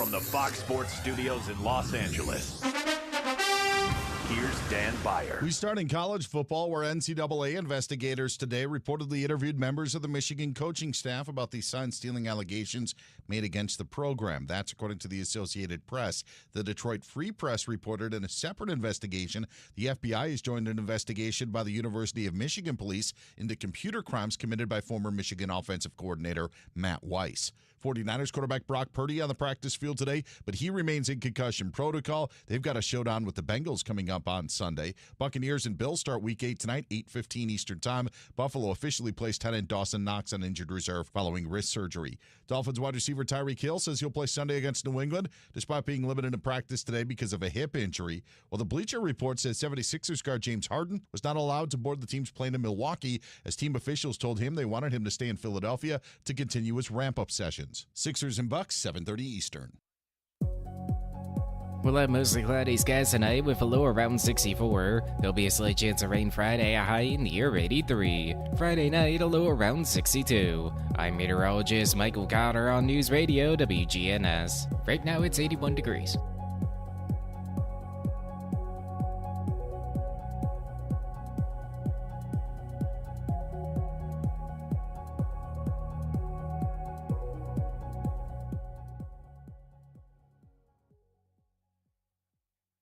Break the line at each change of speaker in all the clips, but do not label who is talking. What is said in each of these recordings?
From the Fox Sports Studios in Los Angeles, here's Dan Beyer.
We start in college football, where NCAA investigators today reportedly interviewed members of the Michigan coaching staff about the sign-stealing allegations made against the program. That's according to the Associated Press. The Detroit Free Press reported in a separate investigation, the FBI has joined an investigation by the University of Michigan police into computer crimes committed by former Michigan offensive coordinator Matt Weiss. 49ers quarterback Brock Purdy on the practice field today, but he remains in concussion protocol. They've got a showdown with the Bengals coming up on Sunday. Buccaneers and Bills start Week 8 tonight, 8:15 Eastern Time. Buffalo officially placed tight end Dawson Knox on injured reserve following wrist surgery. Dolphins wide receiver Tyreek Hill says he'll play Sunday against New England, despite being limited in practice today because of a hip injury. Well, the Bleacher Report says 76ers guard James Harden was not allowed to board the team's plane in Milwaukee, as team officials told him they wanted him to stay in Philadelphia to continue his ramp-up sessions. Sixers and Bucks, 7:30 Eastern.
We'll have mostly cloudy skies tonight with a low around 64. There'll be a slight chance of rain Friday, a high near 83. Friday night, a low around 62. I'm meteorologist Michael Cotter on News Radio WGNS. Right now it's 81 degrees.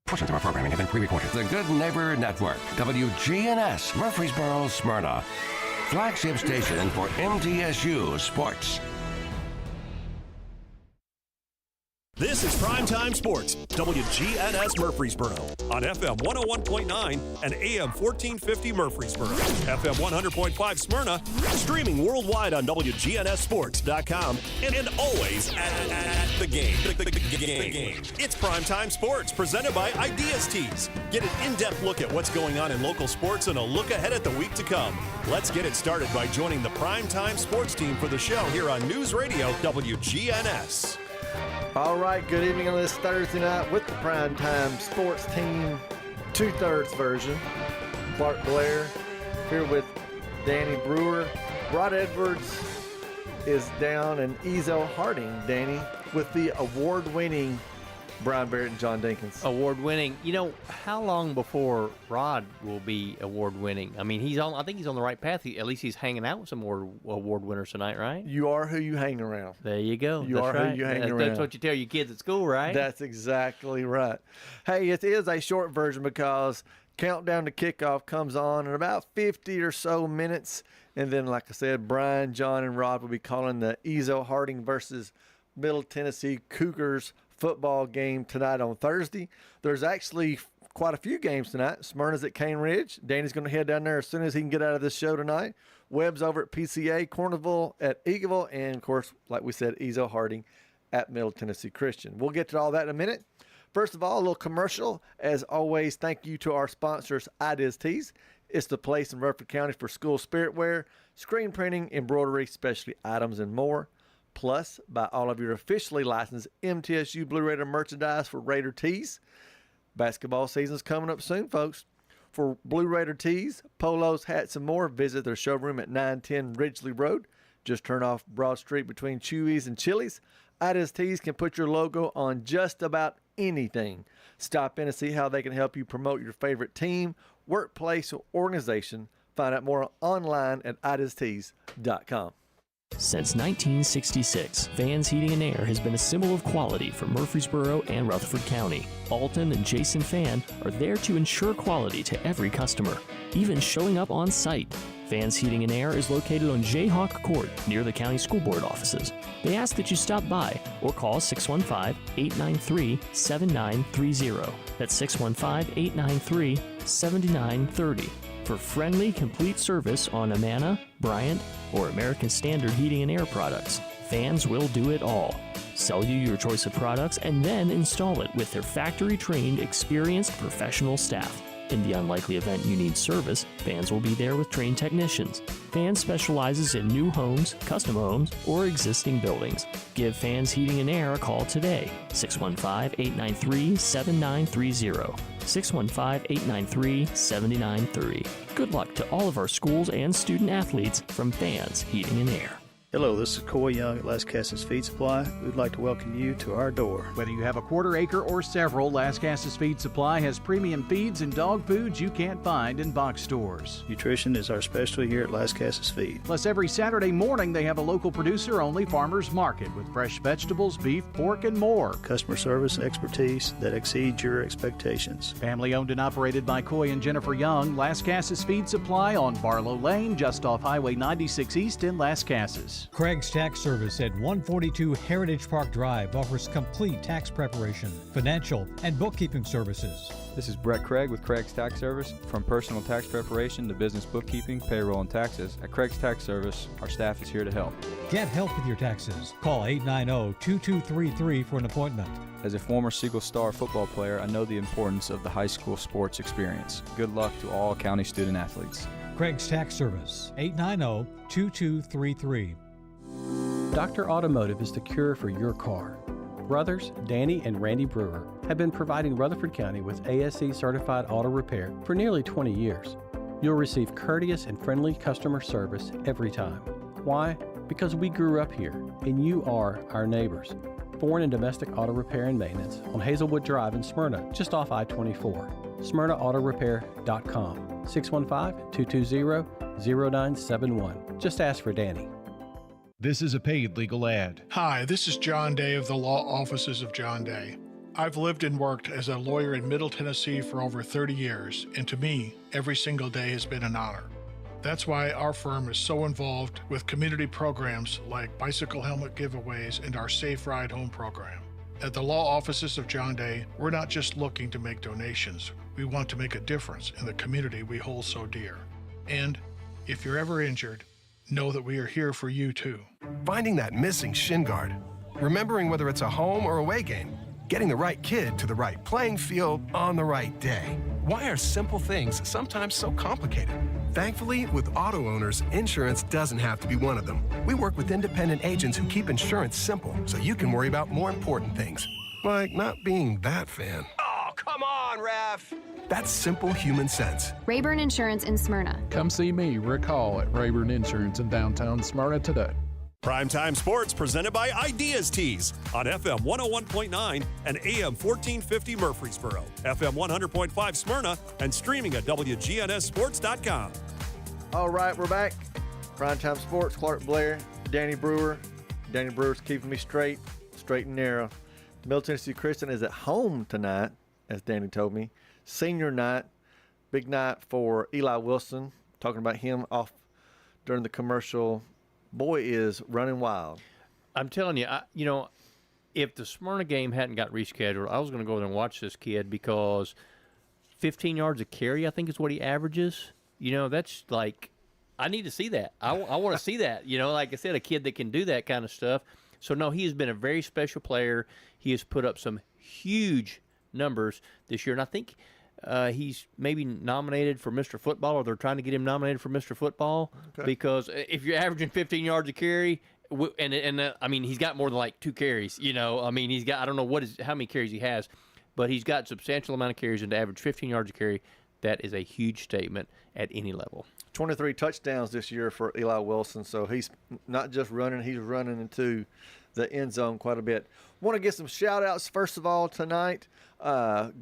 Portions of our programming have been pre-recorded. The Good Neighbor Network, WGNS, Murfreesboro, Smyrna. Flagship station for MTSU Sports.
This is Primetime Sports, WGNS Murfreesboro, on FM 101.9 and AM 1450 Murfreesboro, FM 100.5 Smyrna, streaming worldwide on WGNSSports.com, and always at the game. The game. It's Primetime Sports, presented by Ideas Tees. Get an in-depth look at what's going on in local sports and a look ahead at the week to come. Let's get it started by joining the Primetime Sports team for the show here on News Radio WGNS.
All right, good evening on this Thursday night with the Primetime Sports team, 2/3 version. Clark Blair here with Danny Brewer. Rod Edwards is down, and Ezo Harding, Danny, with the award-winning Brian Barrett and John Dinkins.
Award-winning. You know, how long before Rod will be award-winning? I mean, I think he's on the right path. At least he's hanging out with some more award winners tonight, right?
You are who you hang around.
There you go.
You are
right.
who you hang around.
That's what you tell your kids at school, right?
That's exactly right. Hey, it is a short version because countdown to kickoff comes on in about 50 or so minutes. And then, like I said, Brian, John, and Rod will be calling the Ezo Harding versus Middle Tennessee Cougars football game tonight on Thursday. There's actually quite a few games tonight. Smyrna's at Cane Ridge. Danny's going to head down there as soon as he can get out of this show tonight. Webb's over at PCA, Cornerville at Eagleville, and, of course, like we said, Ezo Harding at Middle Tennessee Christian. We'll get to all that in a minute. First of all, a little commercial. As always, thank you to our sponsors, Ideas Tees. It's the place in Rutherford County for school spirit wear, screen printing, embroidery, specialty items, and more. Plus, buy all of your officially licensed MTSU Blue Raider merchandise for Raider Tees. Basketball season's coming up soon, folks. For Blue Raider tees, polos, hats, and more, visit their showroom at 910 Ridgely Road. Just turn off Broad Street between Chewy's and Chili's. Ideas Tees can put your logo on just about anything. Stop in and see how they can help you promote your favorite team, workplace, or organization. Find out more online at ideastees.com.
Since 1966, Vans Heating and Air has been a symbol of quality for Murfreesboro and Rutherford County. Alton and Jason Fan are there to ensure quality to every customer, even showing up on site. Vans Heating and Air is located on Jayhawk Court near the county school board offices. They ask that you stop by or call 615-893-7930. That's 615-893-7930. For friendly, complete service on Amana, Bryant, or American Standard Heating and Air products, Vans will do it all. Sell you your choice of products and then install it with their factory-trained, experienced professional staff. In the unlikely event you need service, Vans will be there with trained technicians. Vans specializes in new homes, custom homes, or existing buildings. Give Vans Heating and Air a call today, 615-893-7930. 615-893-7930. Good luck to all of our schools and student athletes from Vans Heating and Air.
Hello, this is Coy Young at Las Casas Feed Supply. We'd like to welcome you to our door.
Whether you have a quarter acre or several, Las Casas Feed Supply has premium feeds and dog foods you can't find in box stores.
Nutrition is our specialty here at Las Casas Feed.
Plus, every Saturday morning they have a local producer-only farmers market with fresh vegetables, beef, pork, and more.
Customer service expertise that exceeds your expectations.
Family owned and operated by Coy and Jennifer Young, Las Casas Feed Supply on Barlow Lane, just off Highway 96 East in Las Casas.
Craig's Tax Service at 142 Heritage Park Drive offers complete tax preparation, financial, and bookkeeping services.
This is Brett Craig with Craig's Tax Service. From personal tax preparation to business bookkeeping, payroll, and taxes, at Craig's Tax Service, our staff is here to help.
Get help with your taxes. Call 890-2233 for an appointment.
As a former Siegel Star football player, I know the importance of the high school sports experience. Good luck to all county student athletes.
Craig's Tax Service, 890-2233.
Dr. Automotive is the cure for your car. Brothers Danny and Randy Brewer have been providing Rutherford County with ASE certified auto repair for nearly 20 years. You'll receive courteous and friendly customer service every time. Why? Because we grew up here and you are our neighbors. Foreign and domestic auto repair and maintenance on Hazelwood Drive in Smyrna, just off I-24. SmyrnaAutorepair.com, 615-220-0971. Just ask for Danny.
This is a paid legal ad.
Hi, this is John Day of the Law Offices of John Day. I've lived and worked as a lawyer in Middle Tennessee for over 30 years, and to me, every single day has been an honor. That's why our firm is so involved with community programs like bicycle helmet giveaways and our Safe Ride Home program. At the Law Offices of John Day, we're not just looking to make donations. We want to make a difference in the community we hold so dear. And if you're ever injured, know that we are here for you too.
Finding that missing shin guard, remembering whether it's a home or away game, getting the right kid to the right playing field on the right day. Why are simple things sometimes so complicated? Thankfully, with auto owners, insurance doesn't have to be one of them. We work with independent agents who keep insurance simple so you can worry about more important things, like not being that fan.
Oh, come on, ref!
That's simple human sense.
Rayburn Insurance in Smyrna.
Come see me, Rick Hall, at Rayburn Insurance in downtown Smyrna today.
Primetime Sports presented by Ideas Tees on FM 101.9 and AM 1450 Murfreesboro, FM 100.5 Smyrna, and streaming at WGNSSports.com.
All right, we're back. Primetime Sports, Clark Blair, Danny Brewer. Danny Brewer's keeping me straight and narrow. Middle Tennessee Christian is at home tonight, as Danny told me. Senior night, big night for Eli Wilson. Talking about him off during the commercial. Boy is running wild.
I'm telling you, if the Smyrna game hadn't got rescheduled, I was going to go there and watch this kid because 15 yards a carry, I think is what he averages. That's like, I need to see that. I want to see that. Like I said, a kid that can do that kind of stuff. So, no, he has been a very special player. He has put up some huge numbers this year, and I think he's maybe nominated for Mr. Football, or they're trying to get him nominated for Mr. Football, because if you're averaging 15 yards a carry, and I mean, he's got more than like 2 carries, he's got, I don't know how many carries he has, but he's got a substantial amount of carries, and to average 15 yards a carry, that is a huge statement at any level.
23 touchdowns this year for Eli Wilson, so he's not just running, he's running into the end zone quite a bit. Want to get some shout-outs, first of all, tonight.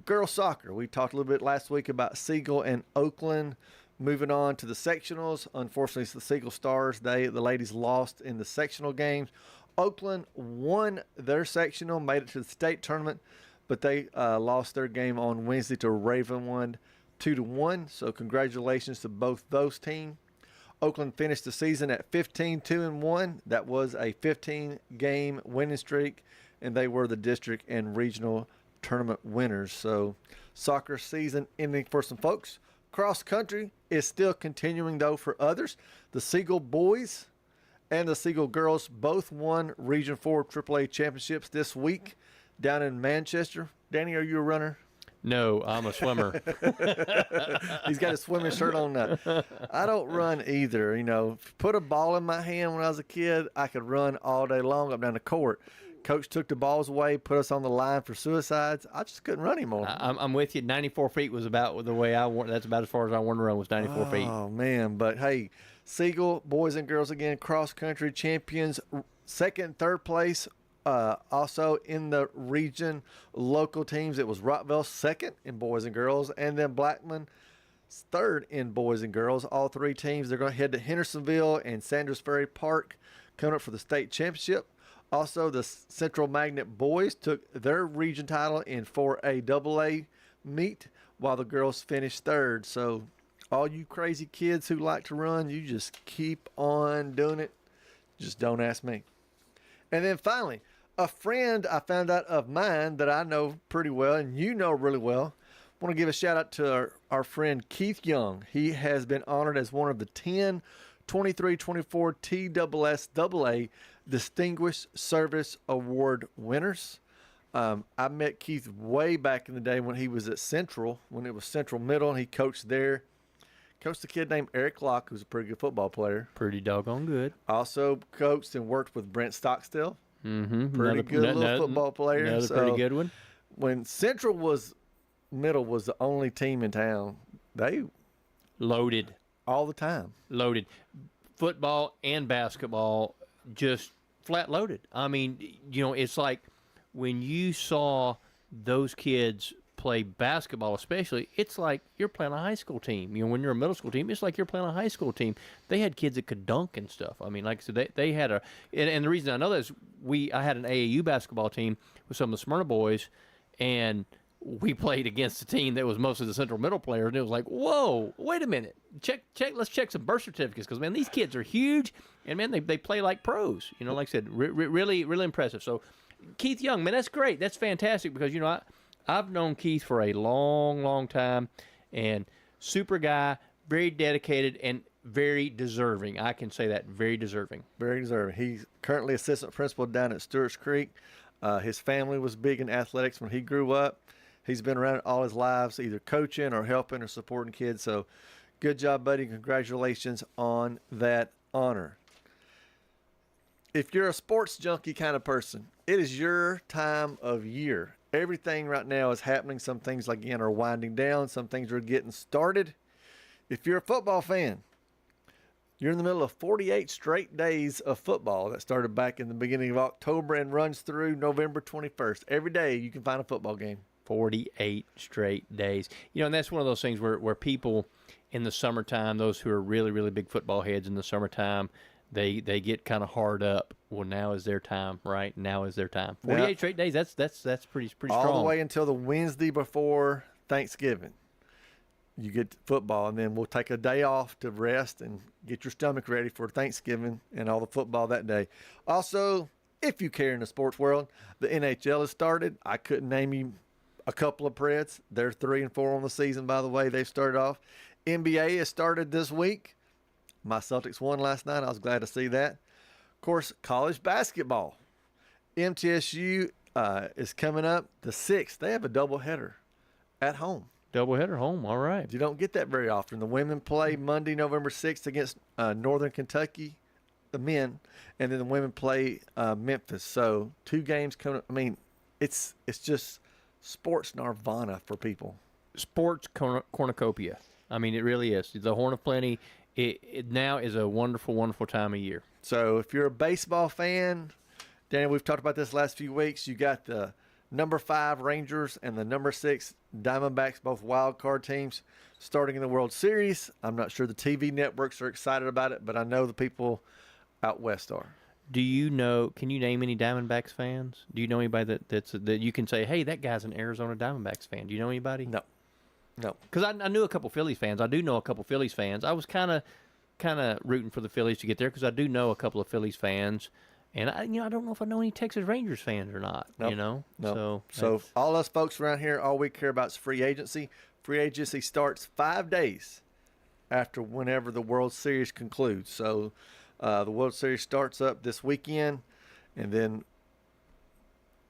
Girls soccer. We talked a little bit last week about Siegel and Oakland moving on to the sectionals. Unfortunately, it's the Siegel Stars. The ladies lost in the sectional games. Oakland won their sectional, made it to the state tournament, but they lost their game on Wednesday to Ravenwood 2-1. So congratulations to both those teams. Oakland finished the season at 15-2-1. That was a 15-game winning streak, and they were the district and regional tournament winners. So soccer season ending for some folks. Cross country is still continuing, though, for others. The Siegel boys and the Siegel girls both won Region 4 AAA championships this week down in Manchester. Danny, are you a runner?
No, I'm a swimmer.
He's got a swimming shirt on now. I don't run either. Put a ball in my hand when I was a kid, I could run all day long up down the court. Coach took the balls away, put us on the line for suicides. I just couldn't run anymore.
I'm with you. 94 feet was about the way I want. That's about as far as I wanted to run was 94 feet.
Oh, man. But, hey, Siegel, boys and girls again, cross-country champions, second and third place. Also in the region, local teams, it was Rockville second in boys and girls, and then Blackman third in boys and girls. All three teams, they're going to head to Hendersonville and Sanders Ferry Park coming up for the state championship. Also, the Central Magnet boys took their region title in 4A AA meet, while the girls finished third. So all you crazy kids who like to run, you just keep on doing it. Just don't ask me. And then finally, a friend I found out of mine that I know pretty well and you know really well. I want to give a shout out to our friend Keith Young. He has been honored as one of the 10 23-24 TSSAA Distinguished Service Award winners. I met Keith way back in the day when he was at Central, when it was Central Middle, and he coached there. Coached a kid named Eric Locke, who's a pretty good football player.
Pretty doggone good.
Also coached and worked with Brent Stockstill.
Mm-hmm.
Pretty good little football player.
Another pretty good one.
When Central Middle was the only team in town, they
loaded
all the time.
Loaded. Football and basketball just flat loaded. I mean, it's like when you saw those kids play basketball especially, it's like you're playing a high school team. When you're a middle school team, it's like you're playing a high school team. They had kids that could dunk and stuff. I mean, like I said, they had and the reason I know that is I had an AAU basketball team with some of the Smyrna boys, and we played against a team that was mostly the Central Middle players, and it was like, whoa, wait a minute, let's check some birth certificates, because man, these kids are huge, and man, they play like pros. Like I said, really impressive. So Keith Young, man, that's great, that's fantastic, because I've known Keith for a long time, and super guy, very dedicated, and very deserving. I can say that, very deserving.
Very deserving. He's currently assistant principal down at Stewart's Creek. His family was big in athletics when he grew up. He's been around all his lives, either coaching or helping or supporting kids. So good job, buddy. Congratulations on that honor. If you're a sports junkie kind of person, it is your time of year. Everything right now is happening. Some things, again, are winding down. Some things are getting started. If you're a football fan, you're in the middle of 48 straight days of football that started back in the beginning of October and runs through November 21st. Every day you can find a football game.
48 straight days. And that's one of those things where people in the summertime, those who are really big football heads in the summertime, they get kind of hard up. Well, now is their time, right? Now is their time. 48 straight days, that's pretty strong.
All the way until the Wednesday before Thanksgiving. You get football, and then we'll take a day off to rest and get your stomach ready for Thanksgiving and all the football that day. Also, if you care in the sports world, the NHL has started. I couldn't name you a couple of Preds. They're 3-4 on the season, by the way. They've started off. NBA has started this week. My Celtics won last night. I was glad to see that. Of course, college basketball. MTSU is coming up the 6th. They have a doubleheader at home.
Doubleheader home, all right.
You don't get that very often. The women play Monday, November 6th against Northern Kentucky, the men, and then the women play Memphis. So 2 games coming up. I mean, it's just sports nirvana for people.
Sports cornucopia. I mean, it really is. The Horn of Plenty, it now is a wonderful time of year.
So if you're a baseball fan, Danny, we've talked about this last few weeks. You got the number 5 Rangers and the number 6 Diamondbacks, both wild card teams, starting in the World Series. I'm not sure the TV networks are excited about it, but I know the people out west are.
Can you name any Diamondbacks fans? Do you know anybody that you can say, hey, that guy's an Arizona Diamondbacks fan? Do you know anybody?
No.
Because I knew a couple Phillies fans. I do know a couple Phillies fans. I was kind of rooting for the Phillies to get there because I do know a couple of Phillies fans. And I don't know if I know any Texas Rangers fans or not.
Nope.
Nope.
So all us folks around here, all we care about is free agency. Free agency starts 5 days after whenever the World Series concludes. So the World Series starts up this weekend, and then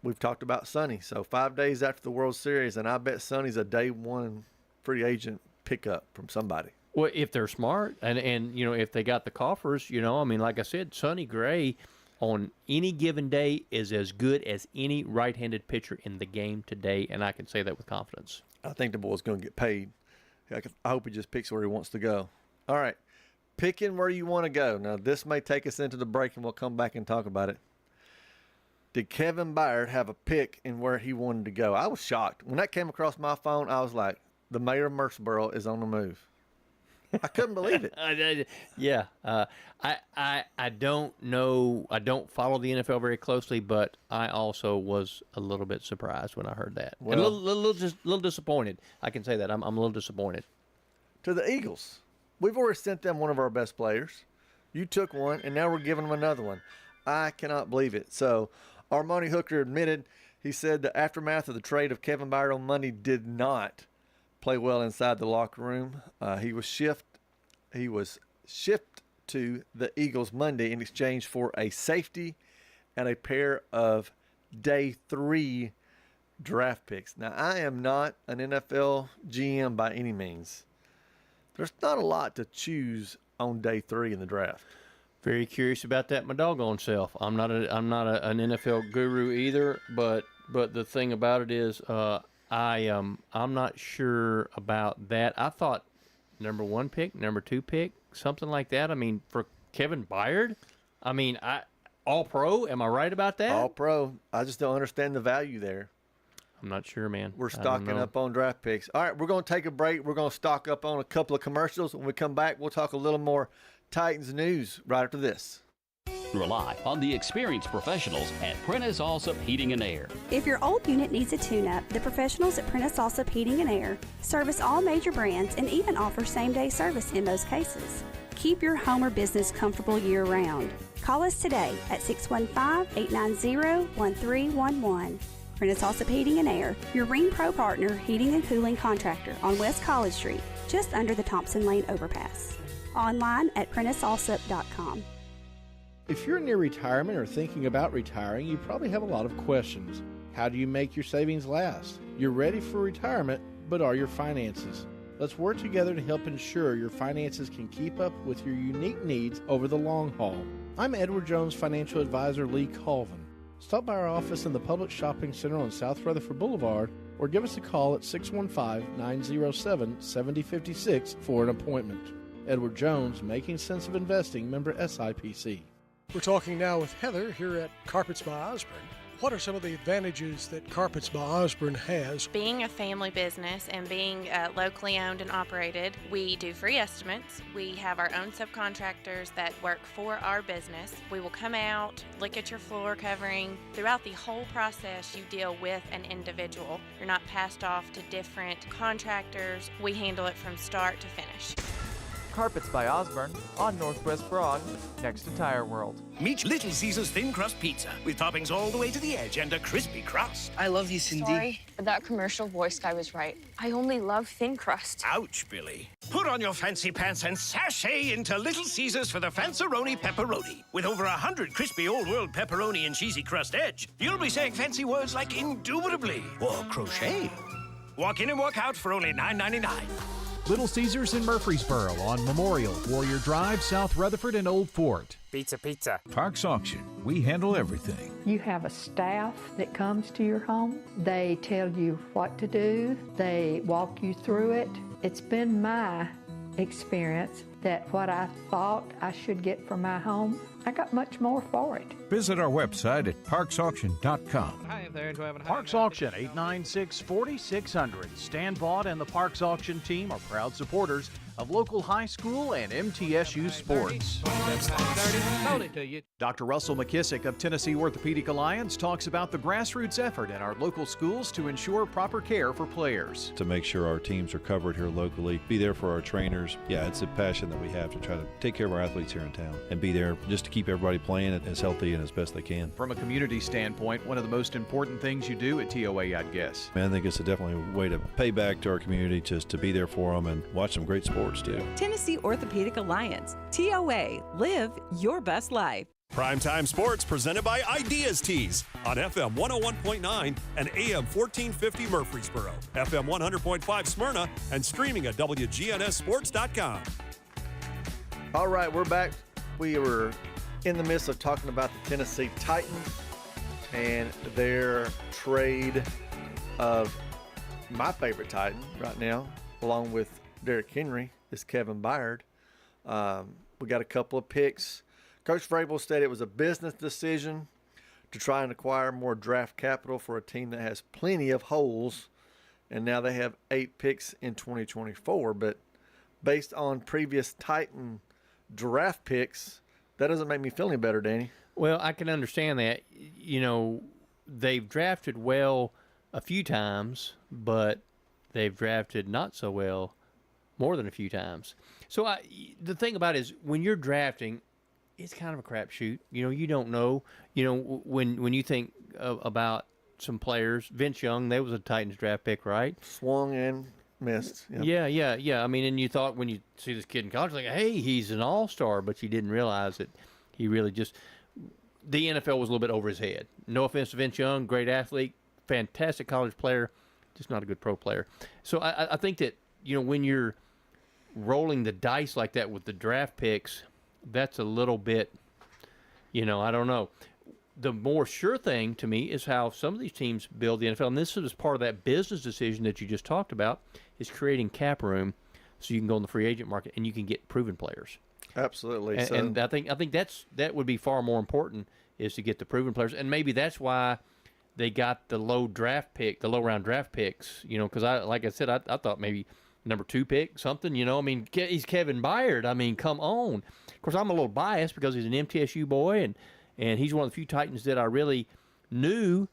we've talked about Sonny. So 5 days after the World Series, and I bet Sonny's a day one free agent pickup from somebody.
Well, if they're smart and if they got the coffers, like I said, Sonny Gray on any given day is as good as any right-handed pitcher in the game today, and I can say that with confidence.
I think the boy's going to get paid. I hope he just picks where he wants to go. All right, picking where you want to go. Now, this may take us into the break, and we'll come back and talk about it. Did Kevin Byard have a pick in where he wanted to go? I was shocked. When that came across my phone, I was like, the mayor of Murfreesboro is on the move. I couldn't believe it.
Yeah. I don't know. I don't follow the NFL very closely, but I also was a little bit surprised when I heard that.
Well,
and a little disappointed. I can say that. I'm a little disappointed.
To the Eagles. We've already sent them one of our best players. You took one, and now we're giving them another one. I cannot believe it. So Armani Hooker admitted, he said the aftermath of the trade of Kevin Byard on Monday did not play well inside the locker room. He was shipped to the Eagles Monday in exchange for a safety and a pair of day 3 draft picks. Now, I am not an NFL GM by any means. There's not a lot to choose on day 3 in the draft.
Very curious about that my doggone self. I'm not an NFL guru either, but the thing about it is I'm not sure about that. I thought number 1 pick, number 2 pick, something like that. I mean, for Kevin Byard, I mean, all pro. Am I right about that?
All pro. I just don't understand the value there.
I'm not sure, man.
We're stocking up on draft picks. All right, we're going to take a break. We're going to stock up on a couple of commercials. When we come back, we'll talk a little more Titans news right after this.
Rely on the experienced professionals at Prentice Allsup Heating and Air.
If your old unit needs a tune-up, the professionals at Prentice Allsup Heating and Air service all major brands and even offer same-day service in most cases. Keep your home or business comfortable year-round. Call us today at 615-890-1311. Prentice Allsup Heating and Air, your Ring Pro partner heating and cooling contractor on West College Street, just under the Thompson Lane overpass. Online at PrenticeAllsup.com.
If you're near retirement or thinking about retiring, you probably have a lot of questions. How do you make your savings last? You're ready for retirement, but are your finances? Let's work together to help ensure your finances can keep up with your unique needs over the long haul. I'm Edward Jones financial advisor Lee Colvin. Stop by our office in the Public Shopping Center on South Rutherford Boulevard or give us a call at 615-907-7056 for an appointment. Edward Jones, Making Sense of Investing, member SIPC.
We're talking now with Heather here at Carpets by Osborne. What are some of the advantages that Carpets by Osborne has?
Being a family business and being locally owned and operated, we do free estimates. We have our own subcontractors that work for our business. We will come out, look at your floor covering. Throughout the whole process, you deal with an individual. You're not passed off to different contractors. We handle it from start to finish.
Carpets by Osborne on Northwest Broad, next to Tire World.
Meet Little Caesars Thin Crust Pizza with toppings all the way to the edge and a crispy crust.
I love you, Cindy.
Sorry, but that commercial voice guy was right. I only love thin crust.
Ouch, Billy. Put on your fancy pants and sashay into Little Caesars for the Fanceroni Pepperoni. With over 100 crispy old-world pepperoni and cheesy crust edge, you'll be saying fancy words like indubitably or crochet. Walk in and walk out for only $9.99.
Little Caesars in Murfreesboro on Memorial, Warrior Drive, South Rutherford, and Old Fort.
Pizza.
Parks Auction. We handle everything.
You have a staff that comes to your home. They tell you what to do. They walk you through it. It's been my experience that what I thought I should get for my home, I got much more for it.
Visit our website at parksauction.com.
Hi there, Parks Auction, 896-4600. Stan Vaught and the Parks Auction team are proud supporters of local high school and MTSU sports. Dr. Russell McKissick of Tennessee Orthopedic Alliance talks about the grassroots effort in our local schools to ensure proper care for players.
To make sure our teams are covered here locally, be there for our trainers. Yeah, it's a passion that we have to try to take care of our athletes here in town and be there just to keep everybody playing as healthy and as best they can.
From a community standpoint, one of the most important things you do at TOA, I'd guess.
I think it's definitely a way to pay back to our community, just to be there for them and watch some great sports too.
Tennessee Orthopedic Alliance, TOA, live your best life.
Primetime Sports presented by Ideas Tees on FM 101.9 and AM 1450 Murfreesboro, FM 100.5 Smyrna, and streaming at WGNSSports.com.
All right, we're back. We were in the midst of talking about the Tennessee Titans and their trade of my favorite Titan right now, along with Derrick Henry, is Kevin Byard. We got a couple of picks. Coach Vrabel said it was a business decision to try and acquire more draft capital for a team that has plenty of holes, and now they have 8 picks in 2024. But based on previous Titan draft picks, that doesn't make me feel any better, Danny.
Well, I can understand that. You know, they've drafted well a few times, but they've drafted not so well more than a few times. So the thing about it is, when you're drafting, it's kind of a crapshoot. You know, you don't know. You know, when you think about some players, Vince Young, that was a Titans draft pick, right?
Swung and missed.
Yep. Yeah. I mean, and you thought when you see this kid in college, like, hey, he's an all-star, but you didn't realize that he really just – the NFL was a little bit over his head. No offense to Vince Young, great athlete, fantastic college player, just not a good pro player. So I think that, you know, when you're rolling the dice like that with the draft picks, that's a little bit, you know, I don't know. The more sure thing to me is how some of these teams build the NFL, and this is part of that business decision that you just talked about, is creating cap room so you can go in the free agent market and you can get proven players.
Absolutely.
And I think that would be far more important, is to get the proven players, and maybe that's why they got the low round draft picks. You know, because like I said, I thought maybe number 2 pick, something. You know, I mean, he's Kevin Byard. I mean, come on. Of course, I'm a little biased because he's an MTSU boy, and he's one of the few Titans that I really knew,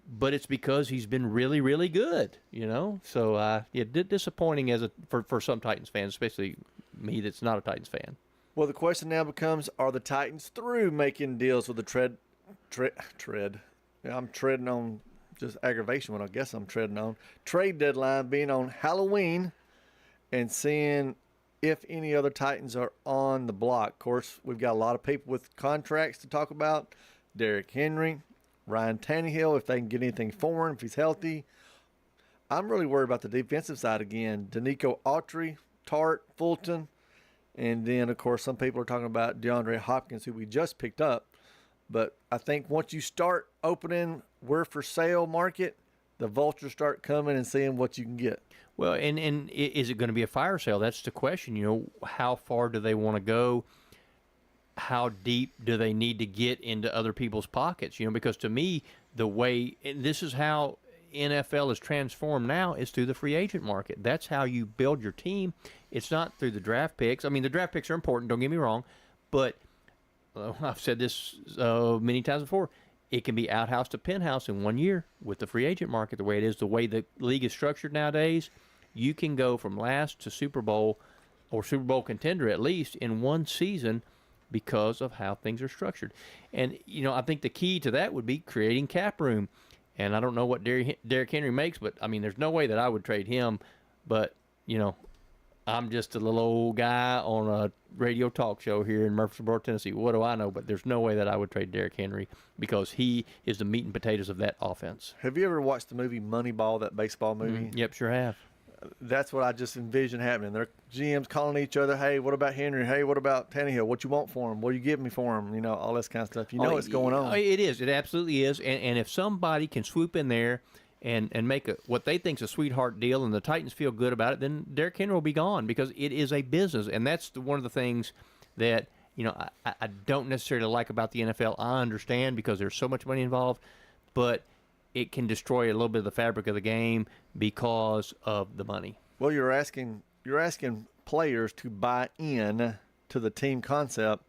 but it's because he's been really, really good, you know? So, disappointing for some Titans fans, especially me that's not a Titans fan.
Well, the question now becomes, are the Titans through making deals with the tread? Yeah, I'm treading on just aggravation when I guess I'm treading on. Trade deadline being on Halloween, and seeing if any other Titans are on the block. Of course, we've got a lot of people with contracts to talk about. Derrick Henry, Ryan Tannehill, if they can get anything for him, if he's healthy. I'm really worried about the defensive side again. Danico Autry, Tart, Fulton. And then, of course, some people are talking about DeAndre Hopkins, who we just picked up. But I think once you start opening we're for sale market, the vultures start coming and seeing what you can get.
Well, and is it going to be a fire sale? That's the question. You know, how far do they want to go? How deep do they need to get into other people's pockets? You know, because to me, the way, and this is how NFL is transformed now, is through the free agent market. That's how you build your team. It's not through the draft picks. I mean, the draft picks are important, don't get me wrong, but I've said this many times before. It can be outhouse to penthouse in 1 year with the free agent market the way it is. The way the league is structured nowadays, you can go from last to Super Bowl or Super Bowl contender at least in one season because of how things are structured. And, you know, I think the key to that would be creating cap room. And I don't know what Derrick Henry makes, but, I mean, there's no way that I would trade him. But, you know, I'm just a little old guy on a radio talk show here in Murfreesboro, Tennessee. What do I know? But there's no way that I would trade Derrick Henry because he is the meat and potatoes of that offense.
Have you ever watched the movie Moneyball, that baseball movie?
Yep, sure have.
That's what I just envision happening. Their GMs calling each other, hey, what about Henry? Hey, what about Tannehill? What you want for him? What do you give me for him? You know, all this kind of stuff. You know what's going on.
It is. It absolutely is. And if somebody can swoop in there and make what they think is a sweetheart deal and the Titans feel good about it, then Derrick Henry will be gone because it is a business. And that's one of the things that, you know, I don't necessarily like about the NFL. I understand because there's so much money involved, but it can destroy a little bit of the fabric of the game because of the money.
Well, you're asking players to buy in to the team concept,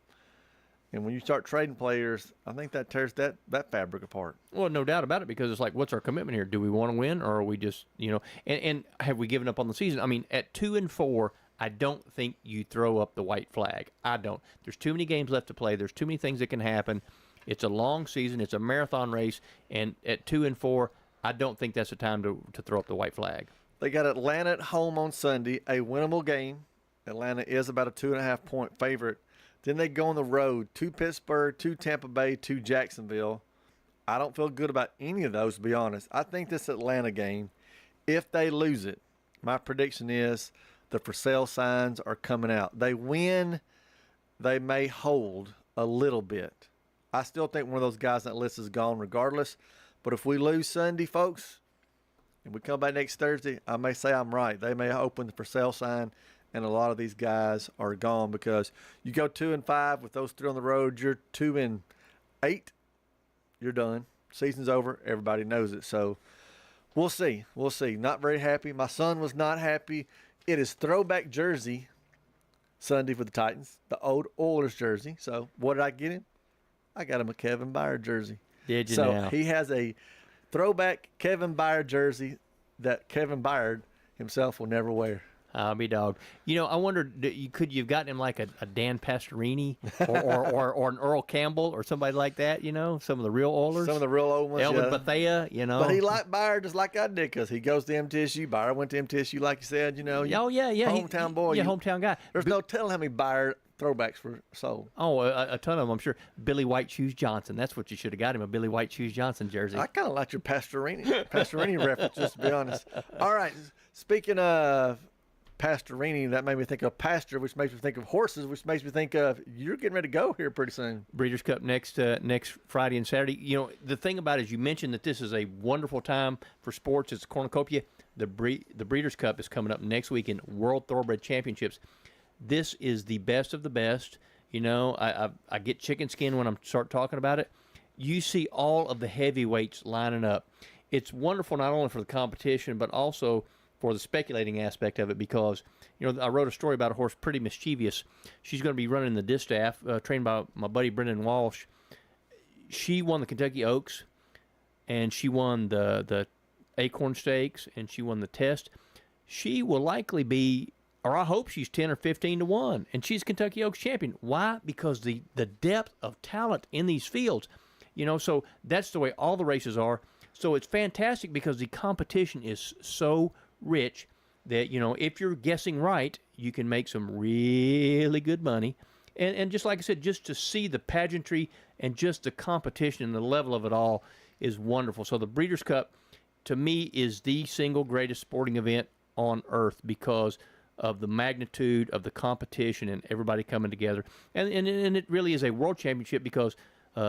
and when you start trading players, I think that tears that fabric apart.
Well, no doubt about it, because it's like, what's our commitment here? Do we want to win, or are we just, you know, and have we given up on the season? I mean, at 2-4, I don't think you throw up the white flag. I don't. There's too many games left to play. There's too many things that can happen. It's a long season. It's a marathon race. And at 2-4, I don't think that's the time to throw up the white flag.
They got Atlanta at home on Sunday, a winnable game. Atlanta is about a 2.5-point favorite. Then they go on the road to Pittsburgh, to Tampa Bay, to Jacksonville. I don't feel good about any of those, to be honest. I think this Atlanta game, if they lose it, my prediction is the for sale signs are coming out. They win, they may hold a little bit. I still think one of those guys on that list is gone regardless. But if we lose Sunday, folks, and we come back next Thursday, I may say I'm right. They may open the for sale sign, and a lot of these guys are gone because you go 2-5 with those three on the road. You're 2-8. You're done. Season's over. Everybody knows it. So we'll see. We'll see. Not very happy. My son was not happy. It is throwback jersey Sunday for the Titans, the old Oilers jersey. So what did I get him? I got him a Kevin Byard jersey.
Did you
so
now?
He has a throwback Kevin Byard jersey that Kevin Byard himself will never wear.
I'll be dogged. You know, I wondered, could you have gotten him like a Dan Pastorini or an Earl Campbell or somebody like that, you know, some of the real Oilers?
Some of the real old ones,
Elvin Bethea, you know.
But he liked Byard just like I did because he goes to MTSU. Byard went to MTSU, like you said, you know.
Oh, yeah.
Hometown boy.
Yeah, hometown guy.
There's no telling how many Byard throwbacks were sold.
Oh, a ton of them, I'm sure. Billy White Shoes Johnson. That's what you should have got him, a Billy White Shoes Johnson jersey.
I kind of like your Pastorini references, to be honest. All right, speaking of Pastorini, that made me think of pasture, which makes me think of horses, which makes me think of you're getting ready to go here pretty soon.
Breeders' Cup next Friday and Saturday. You know, the thing about it is you mentioned that this is a wonderful time for sports. It's a cornucopia. The Breeders' Cup is coming up next weekend, World Thoroughbred Championships. This is the best of the best. You know, I get chicken skin when I start talking about it. You see all of the heavyweights lining up. It's wonderful not only for the competition, but also for the speculating aspect of it because, you know, I wrote a story about a horse, Pretty Mischievous. She's going to be running the distaff, trained by my buddy Brendan Walsh. She won the Kentucky Oaks, and she won the Acorn Stakes, and she won the Test. She will likely be, or I hope she's 10 or 15 to 1, and she's Kentucky Oaks champion. Why? Because the depth of talent in these fields, you know, so that's the way all the races are. So it's fantastic because the competition is so rich that, you know, if you're guessing right, you can make some really good money. And just like I said, just to see the pageantry and just the competition and the level of it all is wonderful. So the Breeders' Cup, to me, is the single greatest sporting event on earth because of the magnitude of the competition and everybody coming together. And it really is a world championship because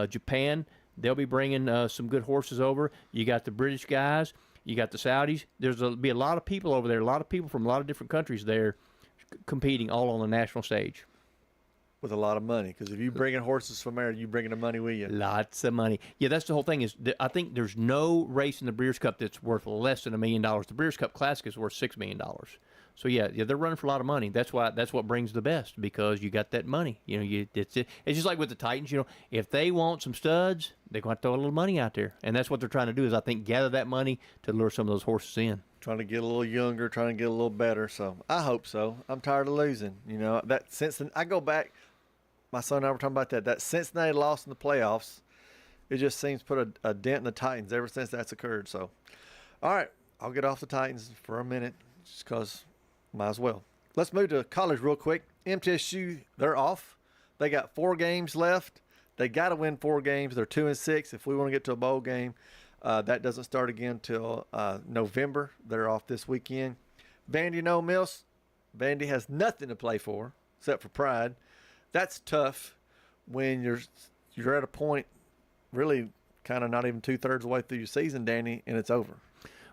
Japan, they'll be bringing some good horses over. You got the British guys. You got the Saudis. There'll be a lot of people over there, a lot of people from a lot of different countries there competing all on the national stage.
With a lot of money, because if you bring in horses from there, you bringing the money with you.
Lots of money. Yeah, that's the whole thing. I think there's no race in the Breeders' Cup that's worth less than $1 million. The Breeders' Cup Classic is worth $6 million. So yeah, they're running for a lot of money. That's what brings the best because you got that money. You know, it's just like with the Titans. You know, if they want some studs, they're going to throw a little money out there, and that's what they're trying to do. Is I think gather that money to lure some of those horses in.
Trying to get a little younger, trying to get a little better. So I hope so. I'm tired of losing. You know, that since I go back, my son and I were talking about that Cincinnati loss in the playoffs, it just seems to put a dent in the Titans ever since that's occurred. So, all right, I'll get off the Titans for a minute just because might as well. Let's move to college real quick. MTSU, they're off. They got 4 games left. They got to win 4 games. They're 2-6 if we want to get to a bowl game. That doesn't start again until November. They're off this weekend. Vandy and Ole Miss. Vandy has nothing to play for except for pride. That's tough when you're at a point really kind of not even 2/3 of the way through your season, Danny, and it's over.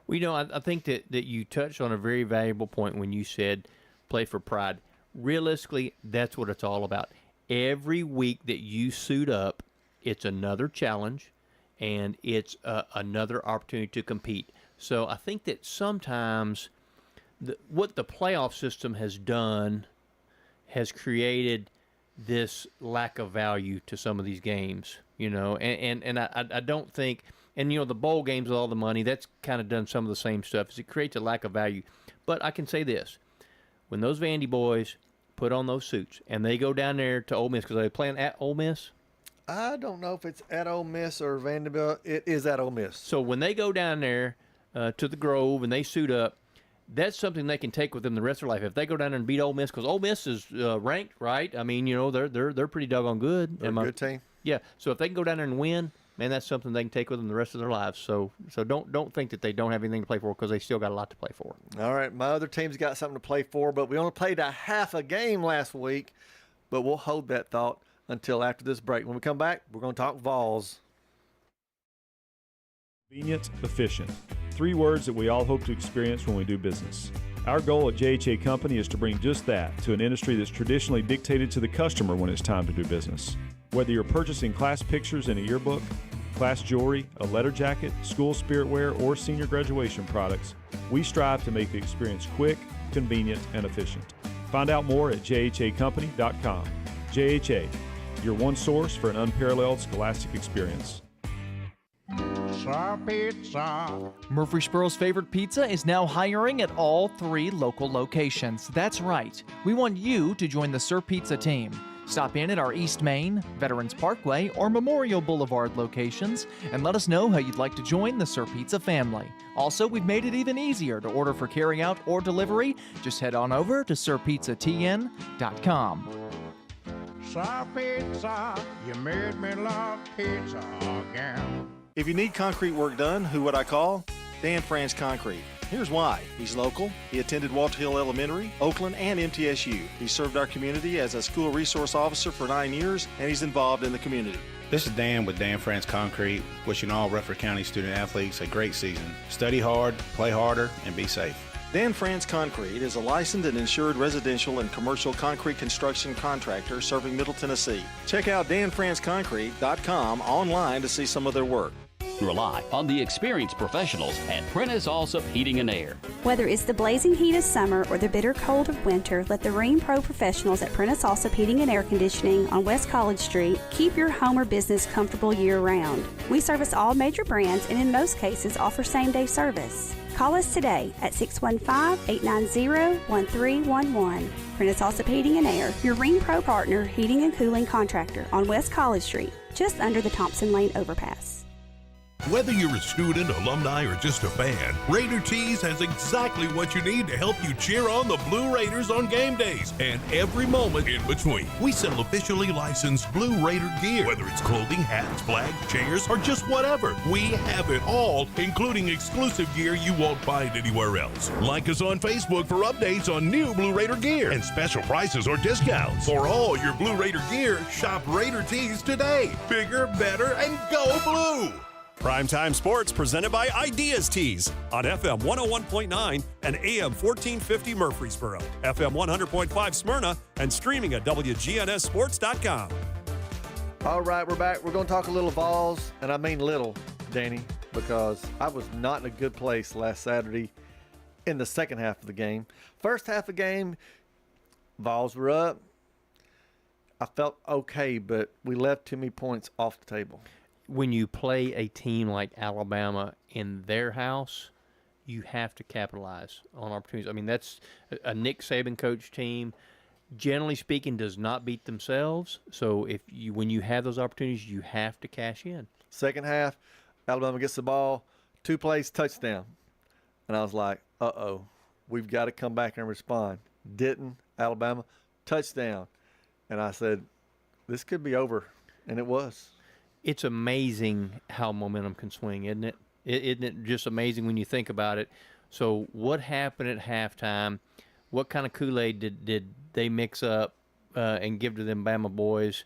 Well, you know, I think that you touched on a very valuable point when you said play for pride. Realistically, that's what it's all about. Every week that you suit up, it's another challenge, and it's another opportunity to compete. So I think that sometimes what the playoff system has done has created this lack of value to some of these games, you know, and I don't think, and you know, the bowl games with all the money, that's kind of done some of the same stuff, is it creates a lack of value. But I can say this, when those Vandy boys put on those suits and they go down there to Ole Miss, because they're playing at Ole Miss.
I don't know if it's at Ole Miss or Vanderbilt. It is at Ole Miss.
So when they go down there to the Grove and they suit up, that's something they can take with them the rest of their life. If they go down there and beat Ole Miss, because Ole Miss is ranked, right? I mean, you know, they're pretty doggone good.
They're a good team.
Yeah. So if they can go down there and win, man, that's something they can take with them the rest of their lives. So don't think that they don't have anything to play for, because they still got a lot to play for.
All right, my other team's got something to play for, but we only played a half a game last week. But we'll hold that thought until after this break. When we come back, we're going to talk Vols.
Convenient, efficient. 3 words that we all hope to experience when we do business. Our goal at JHA Company is to bring just that to an industry that's traditionally dictated to the customer when it's time to do business. Whether you're purchasing class pictures in a yearbook, class jewelry, a letter jacket, school spirit wear, or senior graduation products, we strive to make the experience quick, convenient, and efficient. Find out more at jhacompany.com. JHA, your one source for an unparalleled scholastic experience.
Pizza. Murfreesboro's favorite pizza is now hiring at all 3 local locations. That's right. We want you to join the Sir Pizza team. Stop in at our East Main, Veterans Parkway, or Memorial Boulevard locations and let us know how you'd like to join the Sir Pizza family. Also, we've made it even easier to order for carryout or delivery. Just head on over to sirpizzatn.com. Sir Pizza, you made me love pizza again.
If you need concrete work done, who would I call? Dan France Concrete. Here's why. He's local. He attended Walter Hill Elementary, Oakland, and MTSU. He served our community as a school resource officer for 9 years, and he's involved in the community.
This is Dan with Dan France Concrete, wishing all Rutherford County student athletes a great season. Study hard, play harder, and be safe.
Dan France Concrete is a licensed and insured residential and commercial concrete construction contractor serving Middle Tennessee. Check out danfranceconcrete.com online to see some of their work.
Rely on the experienced professionals at Prentice Allsup Heating and Air.
Whether it's the blazing heat of summer or the bitter cold of winter, let the Rheem Pro professionals at Prentice Allsup Heating and Air Conditioning on West College Street keep your home or business comfortable year-round. We service all major brands and in most cases offer same-day service. Call us today at 615-890-1311. Prentice Allsup Heating and Air, your Rheem Pro partner heating and cooling contractor on West College Street, just under the Thompson Lane overpass.
Whether you're a student, alumni, or just a fan, Raider Tees has exactly what you need to help you cheer on the Blue Raiders on game days and every moment in between. We sell officially licensed Blue Raider gear, whether it's clothing, hats, flags, chairs, or just whatever. We have it all, including exclusive gear you won't find anywhere else. Like us on Facebook for updates on new Blue Raider gear and special prices or discounts. For all your Blue Raider gear, shop Raider Tees today. Bigger, better, and go Blue!
Primetime Sports presented by Ideas Tees on FM 101.9 and AM 1450 Murfreesboro, FM 100.5 Smyrna, and streaming at WGNSSports.com.
All right, we're back. We're going to talk a little Vols, and I mean little, Danny, because I was not in a good place last Saturday in the second half of the game. First half of the game, Vols were up. I felt okay, but we left too many points off the table.
When you play a team like Alabama in their house, you have to capitalize on opportunities. I mean, that's a Nick Saban coach team, generally speaking, does not beat themselves. So when you have those opportunities, you have to cash in.
Second half, Alabama gets the ball, 2 plays, touchdown. And I was like, uh-oh, we've got to come back and respond. Didn't. Alabama, touchdown. And I said, this could be over. And it was.
It's amazing how momentum can swing, isn't it? Isn't it just amazing when you think about it? So what happened at halftime? What kind of Kool-Aid did they mix up and give to them Bama boys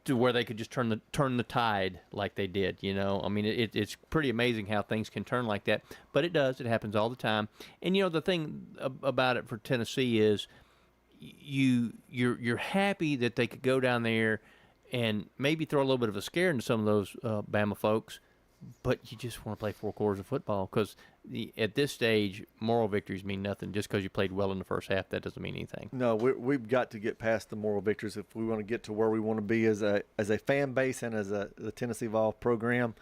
to where they could just turn the tide like they did, you know? I mean, it's pretty amazing how things can turn like that. But it does. It happens all the time. And, you know, the thing about it for Tennessee is you're happy that they could go down there and maybe throw a little bit of a scare into some of those Bama folks, but you just want to play 4 quarters of football because at this stage, moral victories mean nothing. Just because you played well in the first half, that doesn't mean anything.
No, we've got to get past the moral victories if we want to get to where we want to be as a fan base and as the Tennessee Vol program.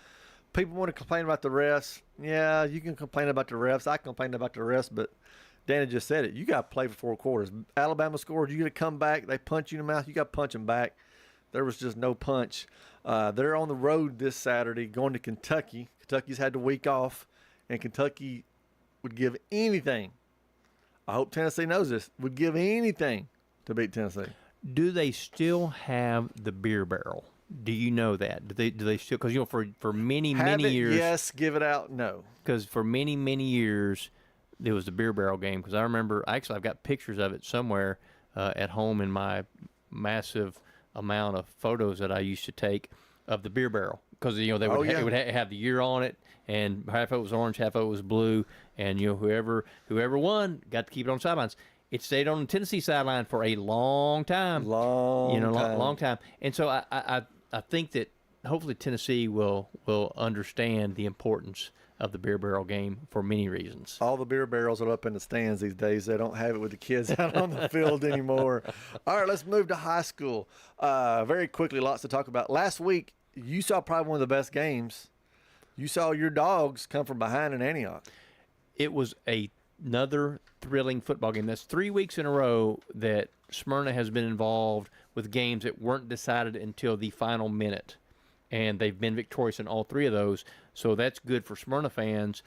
People want to complain about the refs. Yeah, you can complain about the refs. I complain about the refs, but Danny just said it. You got to play for 4 quarters. Alabama scored. You got to come back. They punch you in the mouth. You got to punch them back. There was just no punch. They're on the road this Saturday going to Kentucky. Kentucky's had the week off, and Kentucky would give anything. I hope Tennessee knows this. Would give anything to beat Tennessee.
Do they still have the beer barrel? Do you know that? Do they still? Because, you know, for many years.
Yes. Give it out. No.
Because for many years, there was the beer barrel game. Because I remember, actually, I've got pictures of it somewhere at home in my massive amount of photos that I used to take of the beer barrel because they would it would have the year on it, and half of it was orange, half of it was blue, and whoever won got to keep it on the sidelines. It stayed on the Tennessee sideline for a long time. Long time. And so I think that hopefully Tennessee will understand the importance of the beer barrel game for many reasons.
All the beer barrels are up in the stands these days. They don't have it with the kids out on the field anymore. All right, let's move to high school. Very quickly, lots to talk about. Last week, you saw probably one of the best games. You saw your Dogs come from behind in Antioch.
It was another thrilling football game. That's 3 weeks in a row that Smyrna has been involved with games that weren't decided until the final minute. And they've been victorious in all 3 of those. So that's good for Smyrna fans.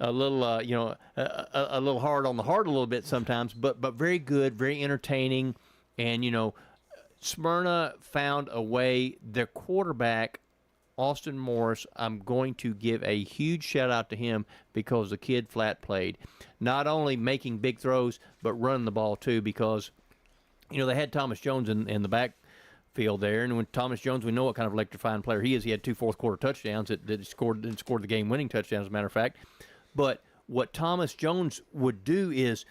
A little, a little hard on the heart a little bit sometimes, but very good, very entertaining. And, Smyrna found a way. Their quarterback, Austin Morris, I'm going to give a huge shout-out to him because the kid flat played. Not only making big throws, but running the ball too because, they had Thomas Jones in the backfield there. And when Thomas Jones, we know what kind of electrifying player he is. He had 2 fourth-quarter touchdowns that scored the game-winning touchdowns, as a matter of fact. But what Thomas Jones would do is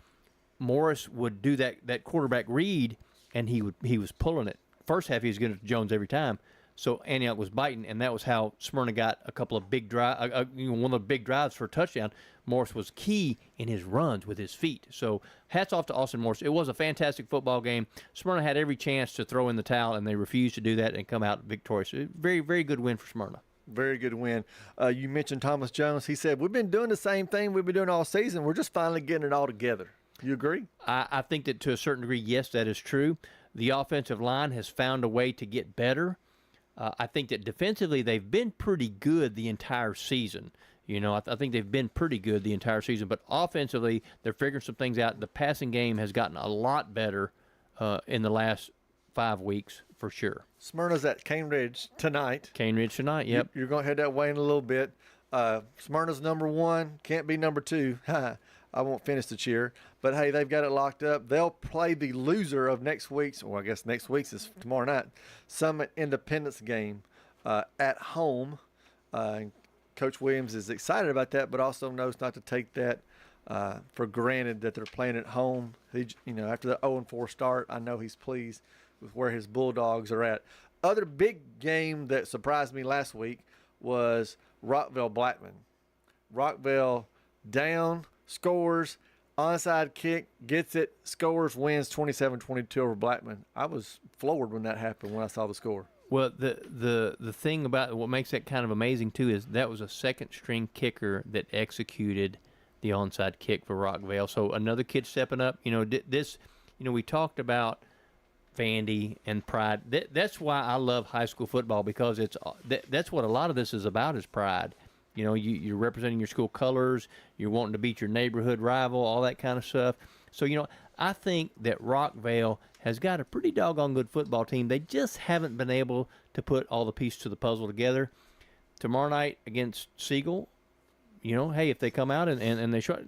Morris would do that quarterback read, and he was pulling it. First half, he was getting it to Jones every time. So Antioch was biting, and that was how Smyrna got a couple of big drives, one of the big drives for a touchdown. Morris was key in his runs with his feet. So hats off to Austin Morris. It was a fantastic football game. Smyrna had every chance to throw in the towel, and they refused to do that and come out victorious. Very, very good win for Smyrna.
Very good win. You mentioned Thomas Jones. He said, we've been doing the same thing we've been doing all season. We're just finally getting it all together. You agree?
I think that to a certain degree, yes, that is true. The offensive line has found a way to get better. I think that defensively they've been pretty good the entire season. I think they've been pretty good the entire season. But offensively, they're figuring some things out. The passing game has gotten a lot better in the last 5 weeks for sure.
Smyrna's at Cane Ridge tonight.
Yep.
You're going to head that way in a little bit. Smyrna's number 1, can't be number 2. I won't finish the cheer. But, hey, they've got it locked up. They'll play the loser of next week's, I guess next week's is tomorrow night, Summit Independence game at home. Coach Williams is excited about that, but also knows not to take that for granted that they're playing at home. After the 0-4 start, I know he's pleased with where his Bulldogs are at. Other big game that surprised me last week was Rockville-Blackman. Rockville down, scores, onside kick, gets it, scores, wins 27-22 over Blackman. I was floored when that happened when I saw the score.
Well, the thing about what makes that kind of amazing, too, is that was a second-string kicker that executed the onside kick for Rockville. So another kid stepping up. We talked about Vandy and pride. That's why I love high school football because that's what a lot of this is about is pride. You're representing your school colors. You're wanting to beat your neighborhood rival, all that kind of stuff. So, I think that Rockville has got a pretty doggone good football team. They just haven't been able to put all the pieces to the puzzle together. Tomorrow night against Siegel, hey, if they come out and they show,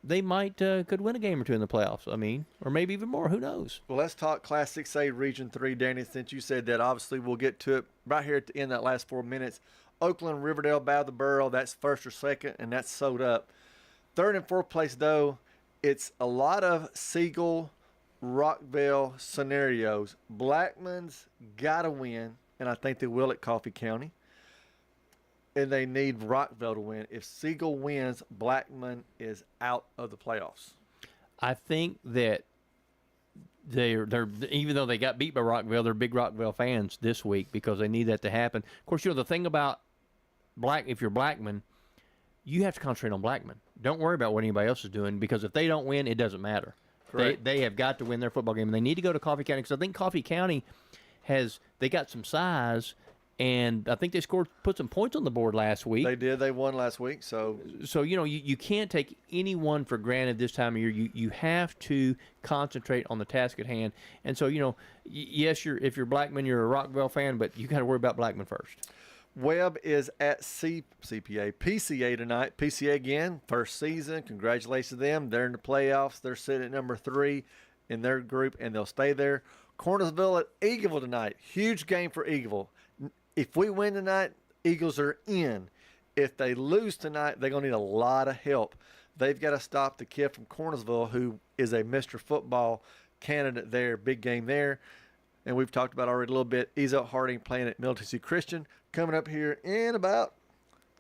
they might could win a game or two in the playoffs. Or maybe even more. Who knows?
Well, let's talk Class 6A Region 3, Danny. Since you said that, obviously we'll get to it right here at the end of that last 4 minutes. Oakland, Riverdale, Battle of the Borough, that's first or second, and that's sewed up. Third and fourth place, though, it's a lot of Siegel, Rockville scenarios. Blackman's got to win, and I think they will at Coffee County. And they need Rockville to win. If Siegel wins, Blackman is out of the playoffs.
I think that they're even though they got beat by Rockville, they're big Rockville fans this week because they need that to happen. Of course, the thing about if you're Blackman, you have to concentrate on Blackman. Don't worry about what anybody else is doing because if they don't win, it doesn't matter. They have got to win their football game, and they need to go to Coffee County because I think Coffee County they got some size, and I think they put some points on the board last week.
They did. They won last week. So
you can't take anyone for granted this time of year. You have to concentrate on the task at hand. And so yes, if you're Blackman, you're a Rockville fan, but you got to worry about Blackman first.
Webb is at PCA tonight. PCA again, first season. Congratulations to them. They're in the playoffs. They're sitting at number 3 in their group, and they'll stay there. Cornersville at Eagleville tonight. Huge game for Eagleville. If we win tonight, Eagles are in. If they lose tonight, they're going to need a lot of help. They've got to stop the kid from Cornersville who is a Mr. Football candidate there. Big game there. And we've talked about already a little bit. Ezo Harding playing at Middle Tennessee Christian coming up here in about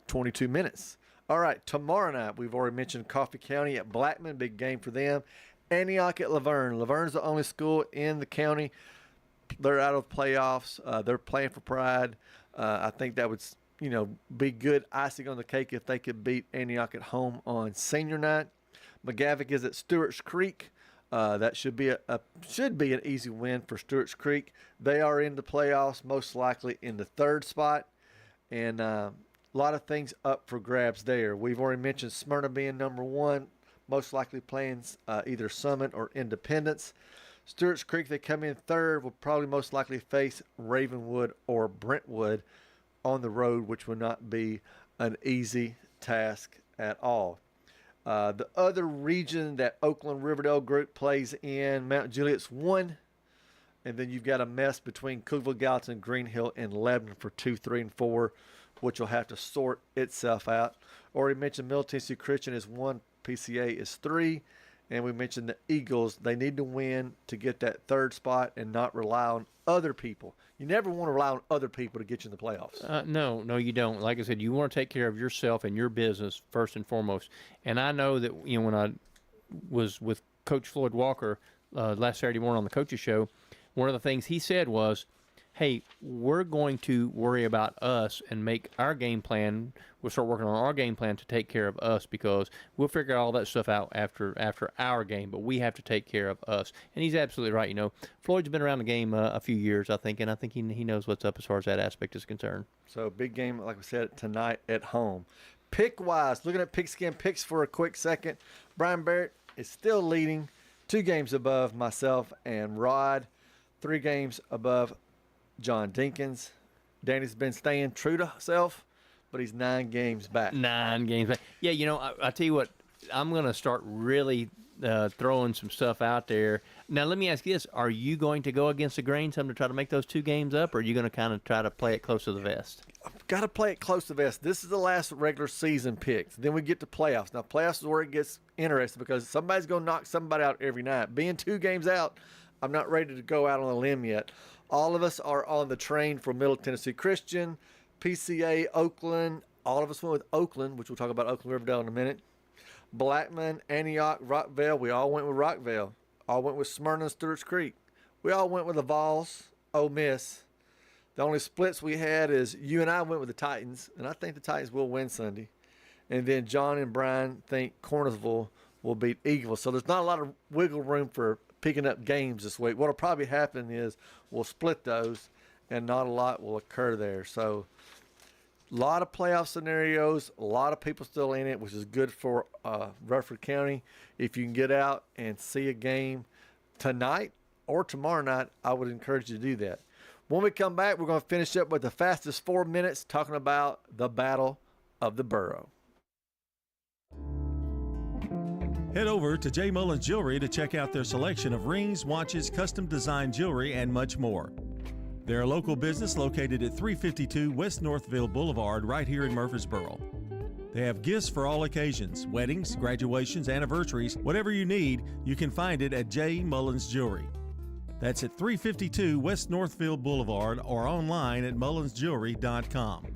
22 minutes. All right, tomorrow night, we've already mentioned Coffee County at Blackman. Big game for them. Antioch at Laverne. Laverne's the only school in the county. They're out of playoffs. They're playing for pride. I think that would, be good icing on the cake if they could beat Antioch at home on senior night. McGavock is at Stewart's Creek. That should be an easy win for Stewart's Creek. They are in the playoffs, most likely in the third spot, and a lot of things up for grabs there. We've already mentioned Smyrna being number one, most likely playing either Summit or Independence. Stewart's Creek, they come in third, will probably most likely face Ravenwood or Brentwood on the road, which will not be an easy task at all. The other region that Oakland-Riverdale group plays in, Mount Juliet's 1. And then you've got a mess between Cookeville, Gallatin, Green Hill, and Lebanon for 2, 3, and 4, which will have to sort itself out. Already mentioned Middle Tennessee Christian is 1, PCA is 3. And we mentioned the Eagles. They need to win to get that third spot and not rely on other people. You never want to rely on other people to get you in the playoffs.
No, you don't. Like I said, you want to take care of yourself and your business first and foremost. And I know that when I was with Coach Floyd Walker last Saturday morning on the Coaches Show, one of the things he said was, hey, we're going to worry about us and make our game plan. We'll start working on our game plan to take care of us because we'll figure all that stuff out after our game, but we have to take care of us. And he's absolutely right. Floyd's been around the game a few years, I think, and I think he knows what's up as far as that aspect is concerned.
So big game, like we said, tonight at home. Pick-wise, looking at Pigskin Picks for a quick second, Brian Barrett is still leading, 2 games above myself and Rod, 3 games above John Dinkins. Danny's been staying true to himself, but he's 9 games back.
9 games back. Yeah, I tell you what, I'm going to start really throwing some stuff out there. Now, let me ask you this. Are you going to go against the grain some to try to make those 2 games up, or are you going to kind of try to play it close to the vest?
I've got to play it close to the vest. This is the last regular season picks. Then we get to playoffs. Now, playoffs is where it gets interesting because somebody's going to knock somebody out every night. Being 2 games out, I'm not ready to go out on a limb yet. All of us are on the train for Middle Tennessee Christian, PCA, Oakland. All of us went with Oakland, which we'll talk about Oakland-Riverdale in a minute. Blackman, Antioch, Rockvale. We all went with Rockvale. All went with Smyrna and Stewart's Creek. We all went with the Vols, Ole Miss. The only splits we had is you and I went with the Titans, and I think the Titans will win Sunday. And then John and Brian think Cornersville will beat Eagleville. So there's not a lot of wiggle room for picking up games this week. What will probably happen is we'll split those, and not a lot will occur there. So a lot of playoff scenarios, a lot of people still in it, which is good for Rutherford County. If you can get out and see a game tonight or tomorrow night, I would encourage you to do that. When we come back, we're going to finish up with the fastest 4 minutes talking about the Battle of the Borough.
Head over to J. Mullins Jewelry to check out their selection of rings, watches, custom designed jewelry, and much more. They're a local business located at 352 West Northville Boulevard right here in Murfreesboro. They have gifts for all occasions, weddings, graduations, anniversaries, whatever you need, you can find it at J. Mullins Jewelry. That's at 352 West Northville Boulevard or online at mullinsjewelry.com.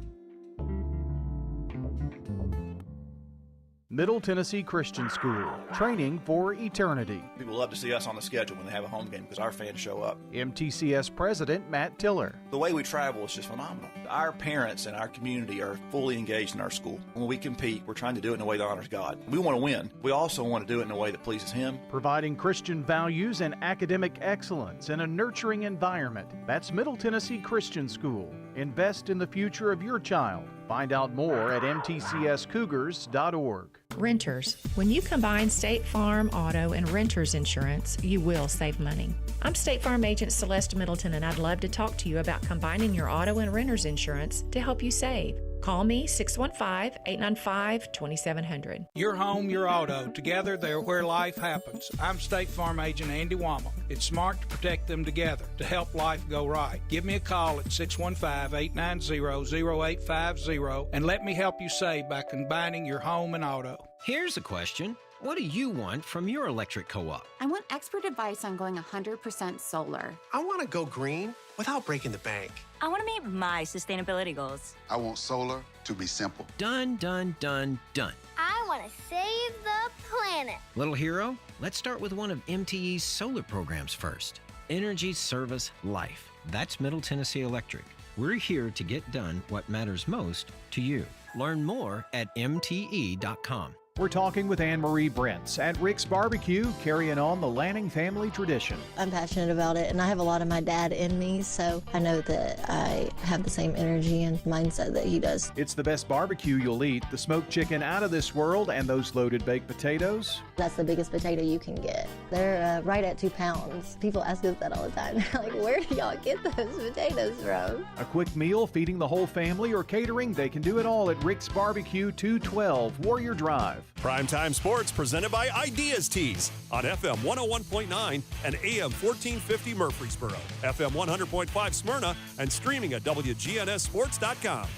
Middle Tennessee Christian School, training for eternity.
People love to see us on the schedule when they have a home game because our fans show up.
MTCS President Matt Tiller.
The way we travel is just phenomenal. Our parents and our community are fully engaged in our school. When we compete, we're trying to do it in a way that honors God. We want to win. We also want to do it in a way that pleases Him.
Providing Christian values and academic excellence in a nurturing environment. That's Middle Tennessee Christian School. Invest in the future of your child. Find out more at mtcscougars.org.
Renters. When you combine State Farm, auto, and renters insurance, you will save money. I'm State Farm Agent Celeste Middleton, and I'd love to talk to you about combining your auto and renters insurance to help you save. Call me 615-895-2700.
Your home, your auto. Together, they're where life happens. I'm State Farm Agent Andy Wommel. It's smart to protect them together to help life go right. Give me a call at 615-890-0850 and let me help you save by combining your home and auto.
Here's a question. What do you want from your electric co-op?
I want expert advice on going 100% solar.
I want to go green without breaking the bank.
I want to meet my sustainability goals.
I want solar to be simple.
Done, done, done, done.
I want to save the planet.
Little hero, let's start with one of MTE's solar programs first. Energy Service Life. That's Middle Tennessee Electric. We're here to get done what matters most to you. Learn more at mte.com.
We're talking with Anne-Marie Brents at Rick's Barbecue, carrying on the Lanning family tradition.
I'm passionate about it, and I have a lot of my dad in me, so I know that I have the same energy and mindset that he does.
It's the best barbecue you'll eat, the smoked chicken out of this world, and those loaded baked potatoes.
That's the biggest potato you can get. They're right at 2 pounds. People ask us that all the time. They're like, where do y'all get those potatoes from?
A quick meal feeding the whole family or catering, they can do it all at Rick's Barbecue, 212 Warrior Drive.
Primetime Sports presented by Ideas Tees on FM 101.9 and AM 1450 Murfreesboro, FM 100.5 Smyrna, and streaming at WGNSSports.com.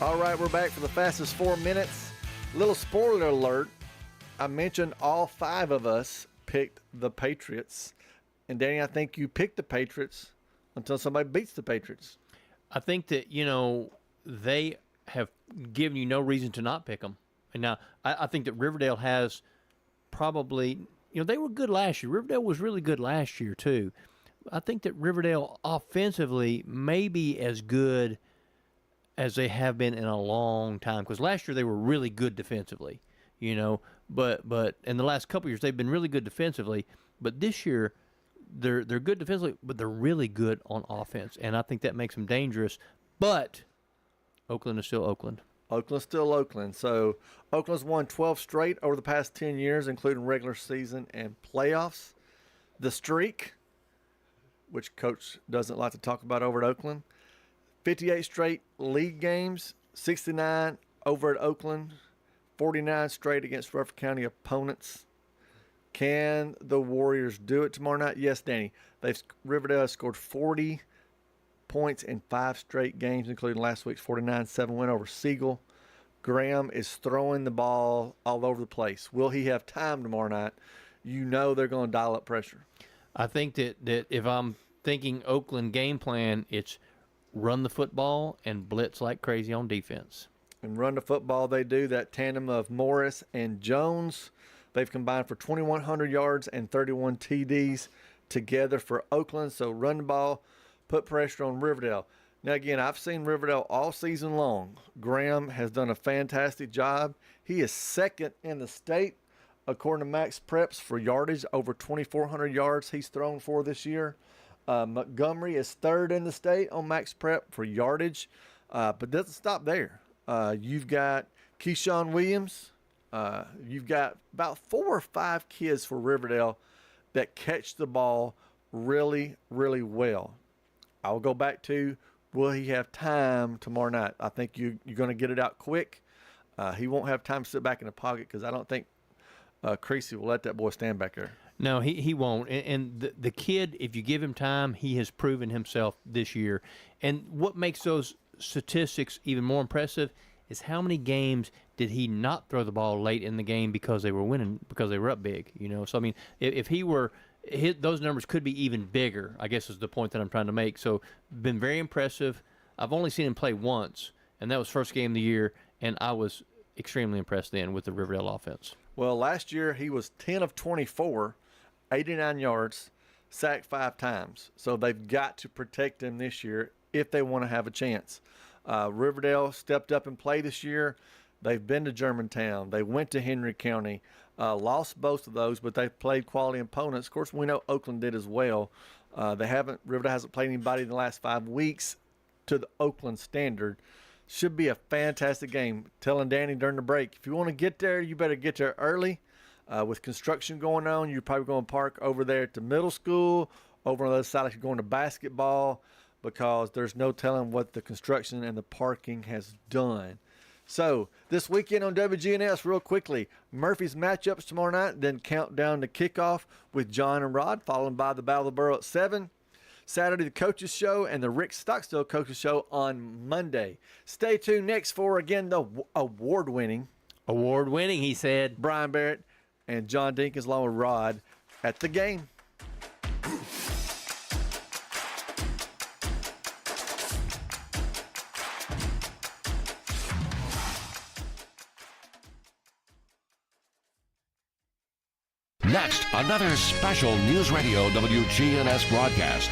All right, we're back for the fastest 4 minutes. Little spoiler alert. I mentioned all 5 of us picked the Patriots. And Danny, I think you picked the Patriots until somebody beats the Patriots.
I think that, they have given you no reason to not pick them. And now, I think that Riverdale has probably, they were good last year. Riverdale was really good last year, too. I think that Riverdale offensively may be as good as they have been in a long time. Because last year they were really good defensively, But in the last couple of years, they've been really good defensively. But this year, they're good defensively, but they're really good on offense. And I think that makes them dangerous. But Oakland is still Oakland.
Oakland's still Oakland. So Oakland's won 12 straight over the past 10 years, including regular season and playoffs. The streak, which Coach doesn't like to talk about over at Oakland, 58 straight league games, 69 over at Oakland, 49 straight against Rutherford County opponents. Can the Warriors do it tomorrow night? Yes, Danny. Riverdale has scored 40 points in 5 straight games, including last week's 49-7 win over Siegel. Graham is throwing the ball all over the place. Will he have time tomorrow night? They're going to dial up pressure.
I think that if I'm thinking Oakland game plan, it's run the football and blitz like crazy on defense.
And run the football, they do. That tandem of Morris and Jones, they've combined for 2,100 yards and 31 TDs together for Oakland. So run the ball, put pressure on Riverdale. Now, again, I've seen Riverdale all season long. Graham has done a fantastic job. He is second in the state, according to Max Preps, for yardage, over 2,400 yards he's thrown for this year. Montgomery is third in the state on Max Prep for yardage, but doesn't stop there. You've got Keyshawn Williams. You've got about 4 or 5 kids for Riverdale that catch the ball really, really well. I'll go back to, will he have time tomorrow night? I think you're going to get it out quick. He won't have time to sit back in the pocket because I don't think Creasy will let that boy stand back there.
No, he won't. And the kid, if you give him time, he has proven himself this year. And what makes those statistics even more impressive is how many games did he not throw the ball late in the game because they were winning, because they were up big, So, I mean, if he were – those numbers could be even bigger, I guess is the point that I'm trying to make. So, been very impressive. I've only seen him play once, and that was first game of the year, and I was extremely impressed then with the Riverdale offense.
Well, last year he was 10 of 24, 89 yards, sacked 5 times. So they've got to protect him this year if they want to have a chance. Riverdale stepped up and played this year. They've been to Germantown. They went to Henry County. Lost both of those, but they played quality opponents. Of course, we know Oakland did as well. Riverdale hasn't played anybody in the last 5 weeks to the Oakland standard. Should be a fantastic game. Telling Danny during the break, if you want to get there, you better get there early. With construction going on, you're probably going to park over there at the middle school, over on the other side if you're going to basketball. because there's no telling what the construction and the parking has done. So this weekend on WGNS, real quickly, Murphy's matchups tomorrow night, then countdown to kickoff with John and Rod, followed by the Battle of the Borough at 7. Saturday, the Coaches Show and the Rick Stockstill Coaches Show on Monday. Stay tuned next for, again, the award-winning,
he said,
Brian Barrett and John Dinkins along with Rod at the game.
Next, another special News Radio WGNS broadcast.